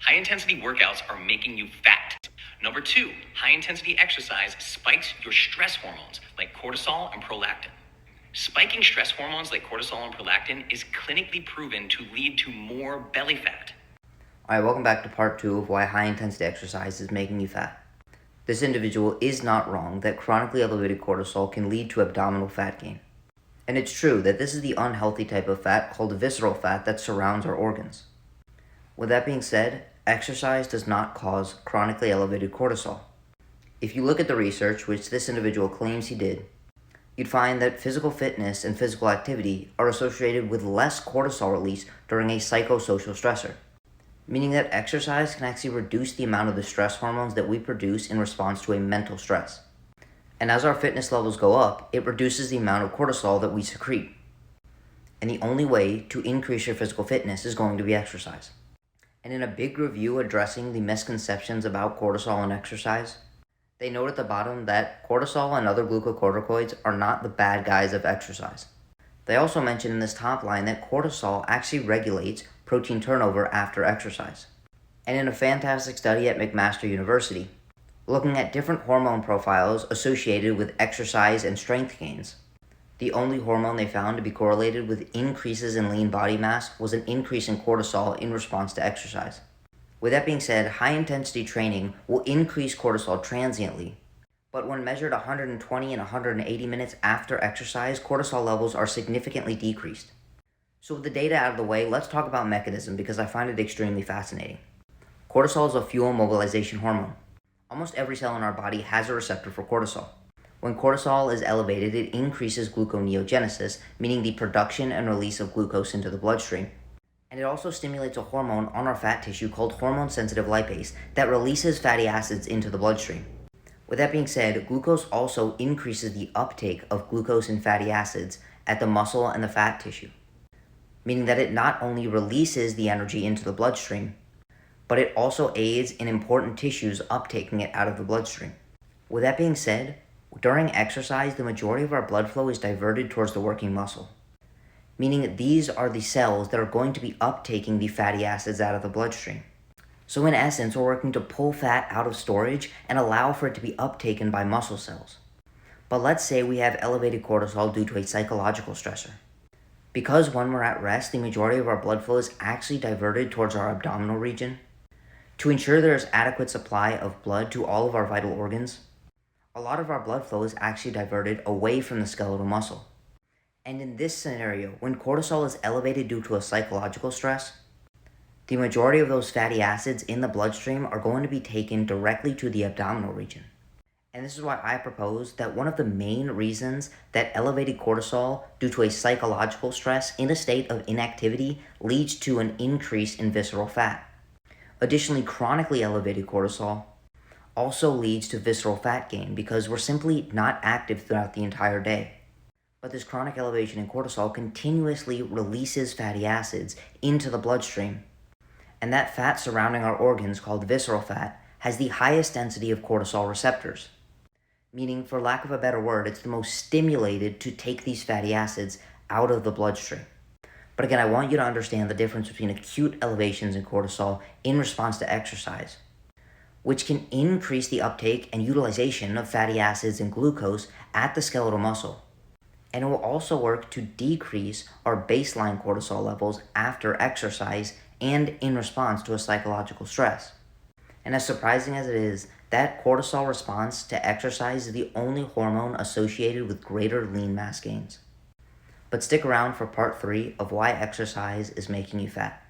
High-intensity workouts are making you fat. Number 2, high-intensity exercise spikes your stress hormones like cortisol and prolactin. Spiking stress hormones like cortisol and prolactin is clinically proven to lead to more belly fat. Alright, welcome back to part 2 of why high-intensity exercise is making you fat. This individual is not wrong that chronically elevated cortisol can lead to abdominal fat gain. And it's true that this is the unhealthy type of fat called visceral fat that surrounds our organs. With that being said, exercise does not cause chronically elevated cortisol. If you look at the research, which this individual claims he did, you'd find that physical fitness and physical activity are associated with less cortisol release during a psychosocial stressor, meaning that exercise can actually reduce the amount of the stress hormones that we produce in response to a mental stress. And as our fitness levels go up, it reduces the amount of cortisol that we secrete. And the only way to increase your physical fitness is going to be exercise. And in a big review addressing the misconceptions about cortisol and exercise, they note at the bottom that cortisol and other glucocorticoids are not the bad guys of exercise. They also mention in this top line that cortisol actually regulates protein turnover after exercise. And in a fantastic study at McMaster University, looking at different hormone profiles associated with exercise and strength gains, the only hormone they found to be correlated with increases in lean body mass was an increase in cortisol in response to exercise. With that being said, high-intensity training will increase cortisol transiently, but when measured 120 and 180 minutes after exercise, cortisol levels are significantly decreased. So with the data out of the way, let's talk about mechanism because I find it extremely fascinating. Cortisol is a fuel mobilization hormone. Almost every cell in our body has a receptor for cortisol. When cortisol is elevated, it increases gluconeogenesis, meaning the production and release of glucose into the bloodstream. And it also stimulates a hormone on our fat tissue called hormone-sensitive lipase that releases fatty acids into the bloodstream. With that being said, glucose also increases the uptake of glucose and fatty acids at the muscle and the fat tissue, meaning that it not only releases the energy into the bloodstream, but it also aids in important tissues uptaking it out of the bloodstream. With that being said, during exercise, the majority of our blood flow is diverted towards the working muscle, meaning that these are the cells that are going to be uptaking the fatty acids out of the bloodstream. So in essence, we're working to pull fat out of storage and allow for it to be uptaken by muscle cells. But let's say we have elevated cortisol due to a psychological stressor. Because when we're at rest, the majority of our blood flow is actually diverted towards our abdominal region. To ensure there is adequate supply of blood to all of our vital organs, a lot of our blood flow is actually diverted away from the skeletal muscle. And in this scenario, when cortisol is elevated due to a psychological stress, the majority of those fatty acids in the bloodstream are going to be taken directly to the abdominal region. And this is why I propose that one of the main reasons that elevated cortisol due to a psychological stress in a state of inactivity leads to an increase in visceral fat. Additionally, chronically elevated cortisol also leads to visceral fat gain because we're simply not active throughout the entire day. But this chronic elevation in cortisol continuously releases fatty acids into the bloodstream. And that fat surrounding our organs, called visceral fat, has the highest density of cortisol receptors. Meaning, for lack of a better word, it's the most stimulated to take these fatty acids out of the bloodstream. But again, I want you to understand the difference between acute elevations in cortisol in response to exercise, which can increase the uptake and utilization of fatty acids and glucose at the skeletal muscle. And it will also work to decrease our baseline cortisol levels after exercise and in response to a psychological stress. And as surprising as it is, that cortisol response to exercise is the only hormone associated with greater lean mass gains. But stick around for part 3 of why exercise is making you fat.